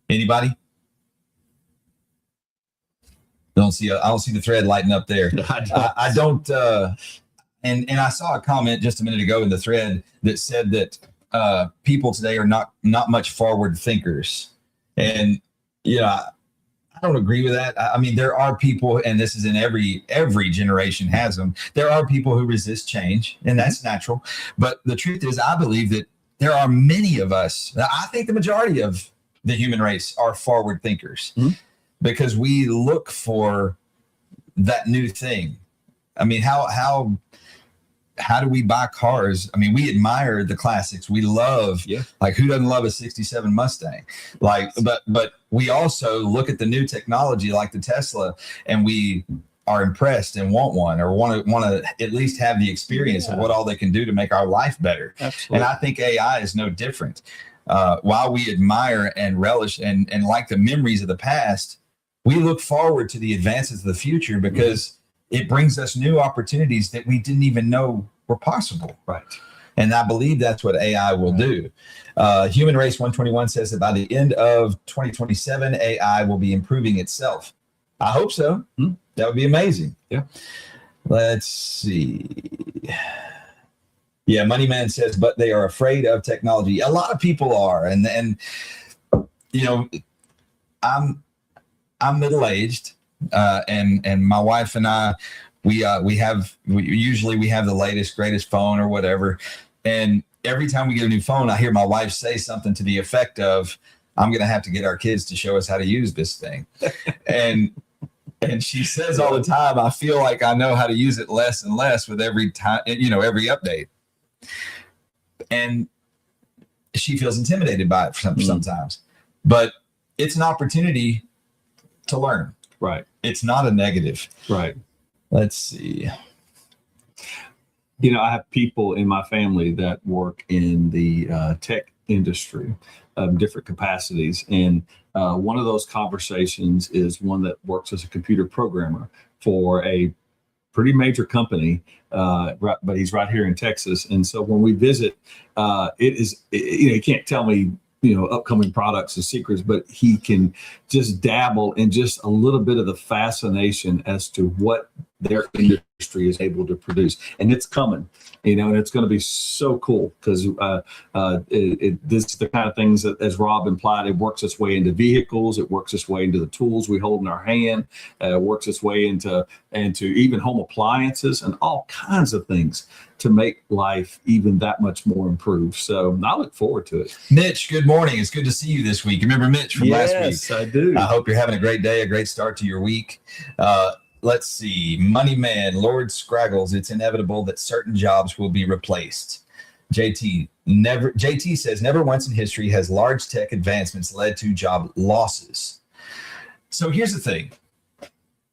Anybody? I don't see the thread lighting up there. I don't. And I saw a comment just a minute ago in the thread that said that people today are not much forward thinkers. And, I don't agree with that. I mean, there are people, and this is in every generation has them. There are people who resist change, and that's natural. But the truth is, I believe that there are many of us. I think the majority of the human race are forward thinkers because we look for that new thing. I mean, how do we buy cars? I mean, we admire the classics. We love, like, who doesn't love a 67 Mustang? Like, but we also look at the new technology like the Tesla, and we are impressed and want one, or want to at least have the experience of what all they can do to make our life better. Absolutely. And I think AI is no different. While we admire and relish and like the memories of the past, we look forward to the advances of the future because it brings us new opportunities that we didn't even know were possible. Right. And I believe that's what AI will do. Human Race 121 says that by the end of 2027, AI will be improving itself. I hope so. That would be amazing. Yeah. Let's see. Yeah, Moneyman says, but they are afraid of technology. A lot of people are. And you know, I'm middle-aged, and my wife and I, we usually have the latest, greatest phone or whatever. And every time we get a new phone, I hear my wife say something to the effect of, I'm going to have to get our kids to show us how to use this thing. and she says all the time, I feel like I know how to use it less and less with every time, every update. And she feels intimidated by it sometimes. But it's an opportunity to learn. Right. It's not a negative. Right. Let's see. I have people in my family that work in the tech industry of different capacities. And one of those conversations is one that works as a computer programmer for a pretty major company, but he's right here in Texas. And so when we visit, he can't tell me, upcoming products and secrets, but he can just dabble in just a little bit of the fascination as to what their industry is able to produce. And it's coming, and it's going to be so cool because this is the kind of things that, as Rob implied, it works its way into vehicles, it works its way into the tools we hold in our hand, it works its way into even home appliances and all kinds of things to make life even that much more improved. So I look forward to it. Mitch, good morning. It's good to see you this week. Remember Mitch from last week? Yes, I do. I hope you're having a great day, a great start to your week. Let's see. Money Man, Lord Scraggles, it's inevitable that certain jobs will be replaced. JT says, never once in history has large tech advancements led to job losses. So here's the thing.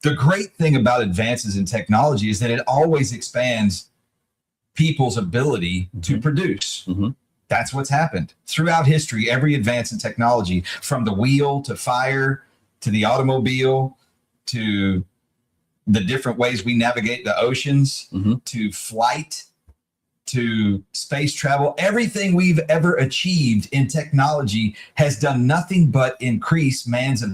The great thing about advances in technology is that it always expands people's ability to produce. Mm-hmm. That's what's happened throughout history. Every advance in technology, from the wheel to fire to the automobile to the different ways we navigate the oceans, mm-hmm. to flight, to space travel, everything we've ever achieved in technology has done nothing but increase man's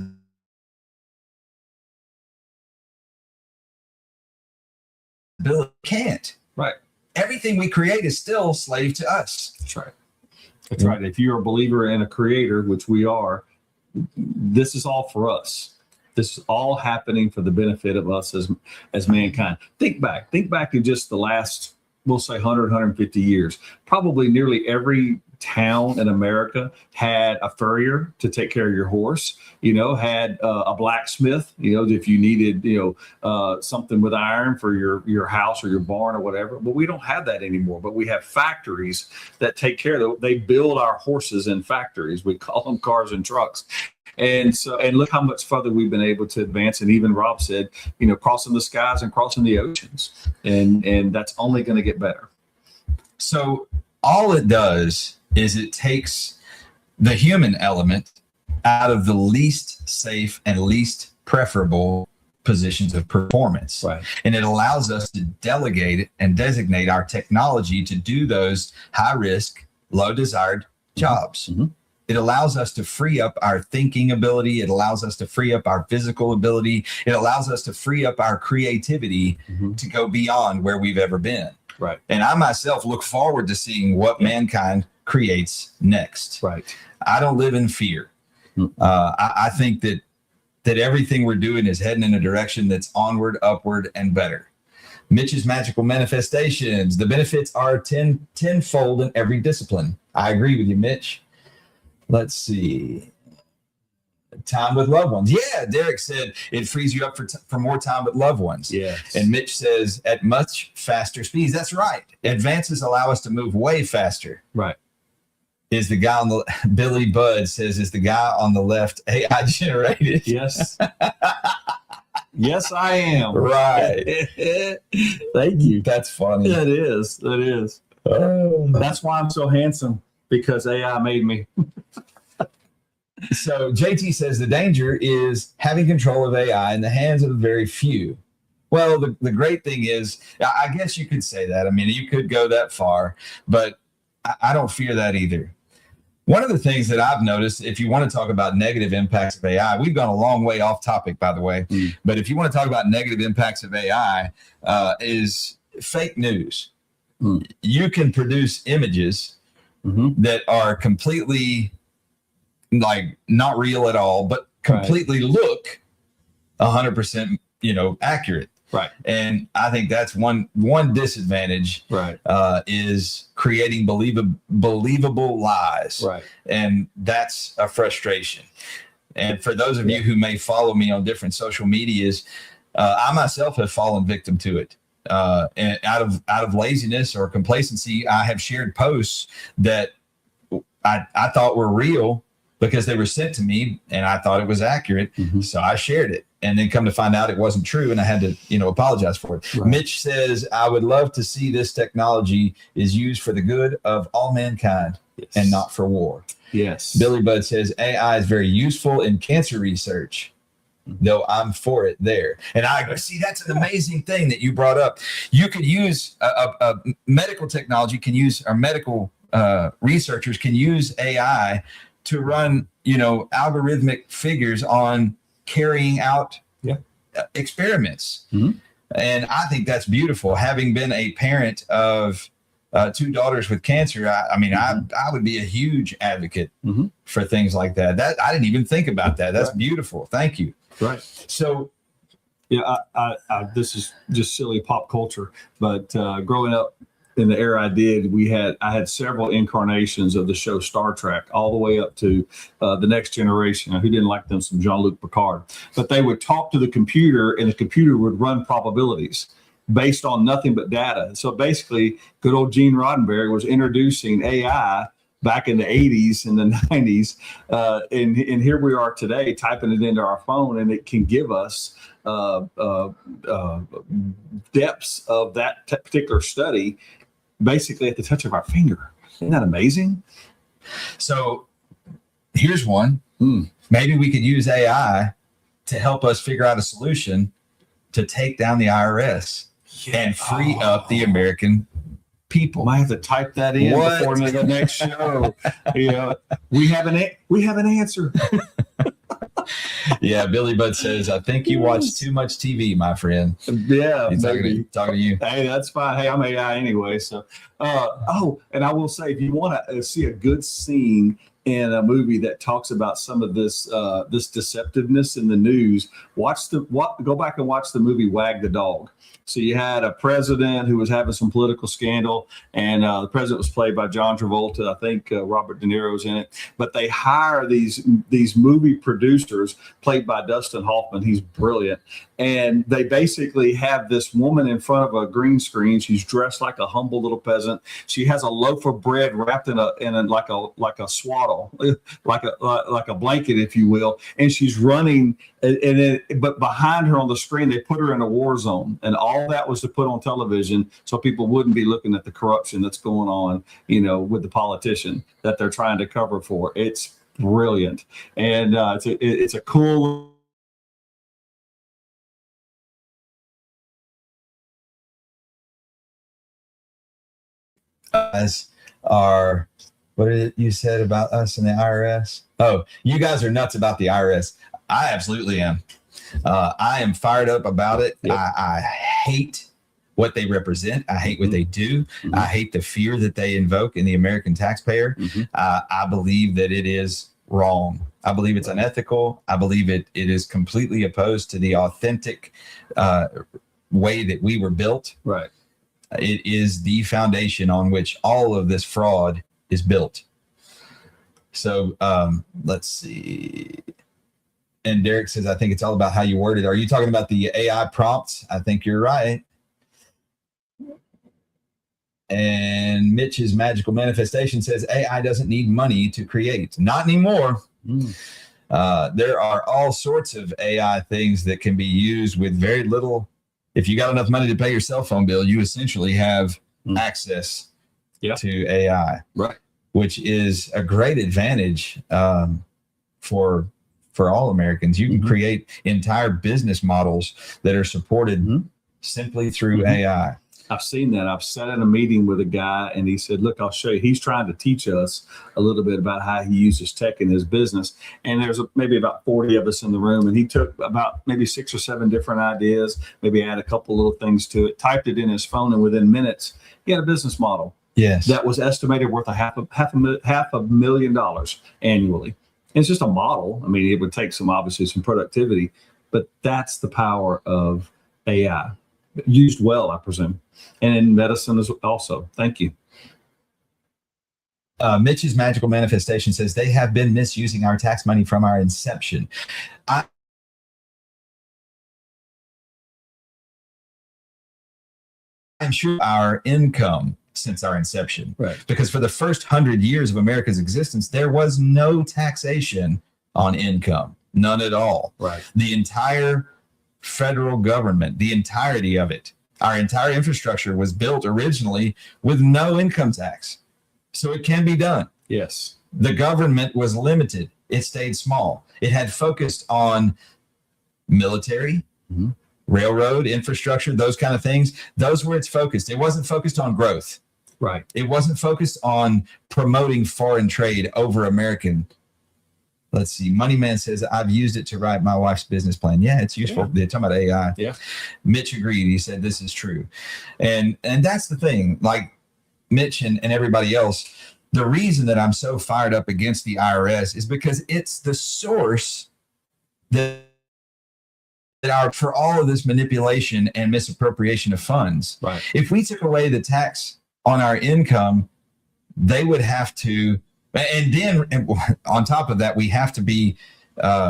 ability. Can't. Right. Everything we create is still slave to us. That's right. That's right. If you're a believer in a creator, which we are, this is all for us. This is all happening for the benefit of us as mankind. Think back to just the last, we'll say 100, 150 years. Probably nearly every town in America had a furrier to take care of your horse, had a blacksmith, if you needed, something with iron for your house or your barn or whatever. But we don't have that anymore. But we have factories that take care of it. They build our horses in factories. We call them cars and trucks. And look how much further we've been able to advance. And even Rob said, crossing the skies and crossing the oceans. And that's only going to get better. So all it does is it takes the human element out of the least safe and least preferable positions of performance. Right. And it allows us to delegate and designate our technology to do those high risk, low desired jobs. Mm-hmm. It allows us to free up our thinking ability. It allows us to free up our physical ability. It allows us to free up our creativity mm-hmm. to go beyond where we've ever been. Right. And I myself look forward to seeing what mankind creates next. Right. I don't live in fear. Mm-hmm. I think that everything we're doing is heading in a direction that's onward, upward, and better. Mitch's magical manifestations. The benefits are tenfold in every discipline. I agree with you, Mitch. Let's see. Time with loved ones. Yeah, Derek said it frees you up for more time with loved ones. Yes. And Mitch says at much faster speeds. That's right. Advances allow us to move way faster. Right. Is the guy on the Billy Budd says, is the guy on the left AI generated? Yes. Yes, I am. Right. Thank you. That's funny. That is. Oh. That's why I'm so handsome, because AI made me. So JT says the danger is having control of AI in the hands of the very few. Well, the great thing is, I guess you could say that. I mean, you could go that far, but I don't fear that either. One of the things that I've noticed, if you want to talk about negative impacts of AI, we've gone a long way off topic, by the way, but if you want to talk about negative impacts of AI, is fake news. You can produce images that are completely like not real at all, but completely look 100%, accurate. Right. And I think that's one disadvantage, is creating believable lies. Right. And that's a frustration. And for those of you who may follow me on different social medias, I myself have fallen victim to it. And out of laziness or complacency, I have shared posts that I thought were real because they were sent to me and I thought it was accurate. So I shared it, and then come to find out it wasn't true, and I had to, apologize for it. Right. Mitch says, I would love to see this technology is used for the good of all mankind and not for war. Yes. Billy Bud says, AI is very useful in cancer research, though I'm for it there. And I see, that's an amazing thing that you brought up. You could use a medical technology, or medical researchers can use AI to run, algorithmic figures on carrying out experiments. And I think that's beautiful. Having been a parent of 2 daughters with cancer, I would be a huge advocate for things like that. That I didn't even think about that. That's beautiful. Thank you. Right. So, I this is just silly pop culture, but growing up in the era I did, I had several incarnations of the show Star Trek, all the way up to The Next Generation. Who didn't like them? Some Jean-Luc Picard. But they would talk to the computer, and the computer would run probabilities based on nothing but data. So basically, good old Gene Roddenberry was introducing AI back in the 80s and the 90s. And here we are today, typing it into our phone, and it can give us depths of that particular study basically at the touch of our finger. Isn't that amazing? So here's one. Maybe we could use AI to help us figure out a solution to take down the IRS and free up the American people. Might have to type that in before the next show. We have an answer. Yeah, Billy Bud says, I think you watch too much TV, my friend. Yeah, he's talking to you. Hey, that's fine. Hey, I'm AI anyway. So, and I will say, if you want to see a good scene in a movie that talks about some of this deceptiveness in the news, go back and watch the movie Wag the Dog. So you had a president who was having some political scandal, and the president was played by John Travolta. I think Robert De Niro's in it. But they hire these movie producers played by Dustin Hoffman. He's brilliant. And they basically have this woman in front of a green screen. She's dressed like a humble little peasant. She has a loaf of bread wrapped in like a swaddle, like a blanket, if you will. And she's running, but behind her on the screen, they put her in a war zone. And all that was to put on television so people wouldn't be looking at the corruption that's going on, with the politician that they're trying to cover for. It's brilliant. And it's a cool. Are what did you said about us and the IRS? Oh, you guys are nuts about the IRS. I absolutely am. I am fired up about it. Yep. I hate what they represent. I hate what they do. I hate the fear that they invoke in the American taxpayer. I believe that it is wrong. I believe it's unethical. I believe it is completely opposed to the authentic way that we were built. Right. It is the foundation on which all of this fraud is built. So let's see. And Derek says, I think it's all about how you word it. Are you talking about the AI prompts? I think you're right. And Mitch's magical manifestation says AI doesn't need money to create. Not anymore. There are all sorts of AI things that can be used with very little. If you got enough money to pay your cell phone bill, you essentially have access to AI, right? Which is a great advantage for all Americans. You can create entire business models that are supported simply through AI. I've seen that. I've sat in a meeting with a guy and he said, look, I'll show you. He's trying to teach us a little bit about how he uses tech in his business. And there's maybe about 40 of us in the room. And he took about maybe 6 or 7 different ideas, maybe add a couple little things to it, typed it in his phone. And within minutes, he had a business model. Yes. That was estimated worth half a $500,000 annually. And it's just a model. I mean, it would take obviously some productivity, but that's the power of AI. Used well, I presume, and in medicine as also. Thank you. Mitch's magical manifestation says they have been misusing our tax money from our inception. I'm sure our income since our inception, right? Because for the first 100 years of America's existence, there was no taxation on income, none at all. Right. The entire federal government, the entirety of it, our entire infrastructure was built originally with no income tax. So it can be done. Yes. The government was limited. It stayed small. It had focused on military, railroad, infrastructure, those kind of things. Those were its focus. It wasn't focused on growth. Right. It wasn't focused on promoting foreign trade over American. Let's see. Money Man says, I've used it to write my wife's business plan. Yeah, it's useful. They're talking about AI. Yeah. Mitch agreed. He said, this is true. And that's the thing. Like Mitch and everybody else, the reason that I'm so fired up against the IRS is because it's the source that for all of this manipulation and misappropriation of funds. Right. If we took away the tax on our income, they would have to. And then on top of that, we have to be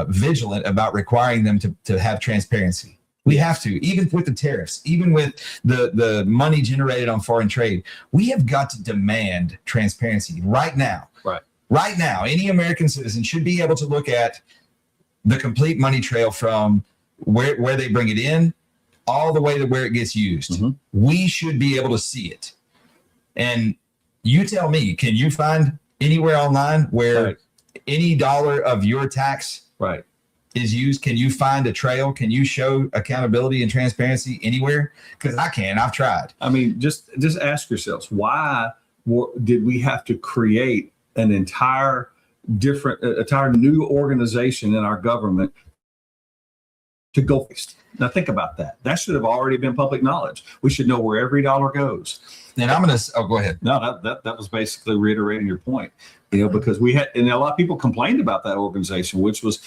vigilant about requiring them to have transparency. We have to, even with the tariffs, even with the money generated on foreign trade, we have got to demand transparency right now. Right. Right now, any American citizen should be able to look at the complete money trail from where they bring it in all the way to where it gets used. We should be able to see it. And you tell me, can you find anywhere online where any dollar of your tax is used? Can you find a trail? Can you show accountability and transparency anywhere? Because I can. I've tried. I mean, just ask yourselves, why did we have to create an entire new organization in our government to go? Now think about that. That should have already been public knowledge. We should know where every dollar goes. And I'm going to, go ahead. No, that was basically reiterating your point, because we had, and a lot of people complained about that organization, which just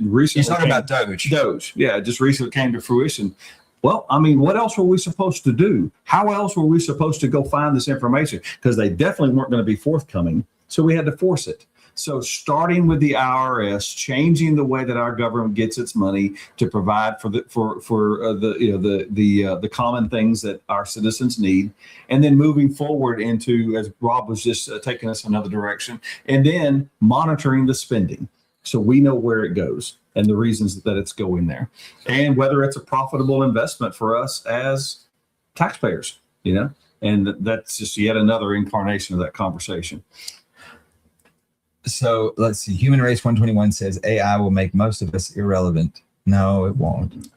recently. You're talking about Doge. Doge. Yeah. Just recently came to fruition. Well, I mean, what else were we supposed to do? How else were we supposed to go find this information? Because they definitely weren't going to be forthcoming. So we had to force it. So starting with the IRS, changing the way that our government gets its money to provide for the common things that our citizens need, and then moving forward into, as Rob was just taking us another direction, and then monitoring the spending, so we know where it goes and the reasons that it's going there, and whether it's a profitable investment for us as taxpayers. And that's just yet another incarnation of that conversation. So let's see. Human Race 121 says AI will make most of us irrelevant. No, it won't.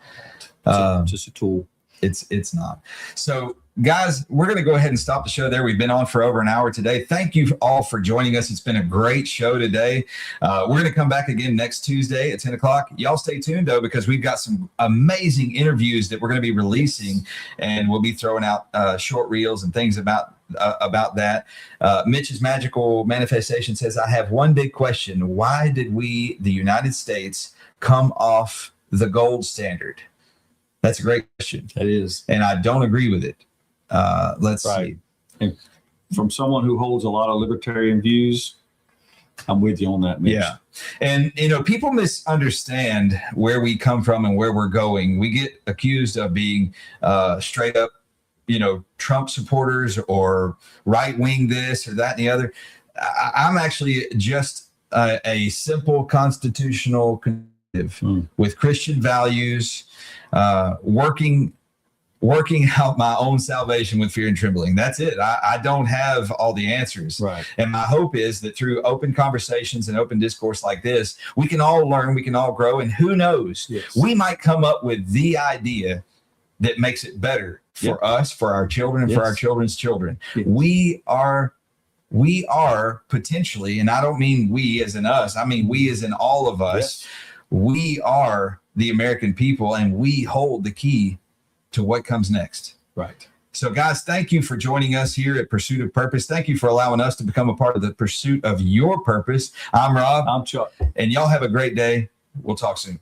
Just a tool. It's not. So guys, we're going to go ahead and stop the show there. We've been on for over an hour today. Thank you all for joining us. It's been a great show today. We're going to come back again next Tuesday at 10 o'clock. Y'all stay tuned though, because we've got some amazing interviews that we're going to be releasing, and we'll be throwing out short reels and things about that. Mitch's magical manifestation says, I have one big question. Why did we, the United States, come off the gold standard? That's a great question. It is. And I don't agree with it. Let's see. And from someone who holds a lot of libertarian views, I'm with you on that, Mitch. Yeah. And, people misunderstand where we come from and where we're going. We get accused of being straight up, Trump supporters or right wing this or that and the other. I'm actually just a simple constitutional conservative with Christian values, working out my own salvation with fear and trembling. That's it. I don't have all the answers. Right. And my hope is that through open conversations and open discourse like this, we can all learn, we can all grow, and who knows, we might come up with the idea that makes it better for us, for our children, and for our children's children. Yes. We are potentially, and I don't mean we as in us, I mean we as in all of us, we are the American people, and we hold the key to what comes next. Right. So guys, thank you for joining us here at Pursuit of Purpose. Thank you for allowing us to become a part of the pursuit of your purpose. I'm Rob. I'm Chuck. And y'all have a great day. We'll talk soon.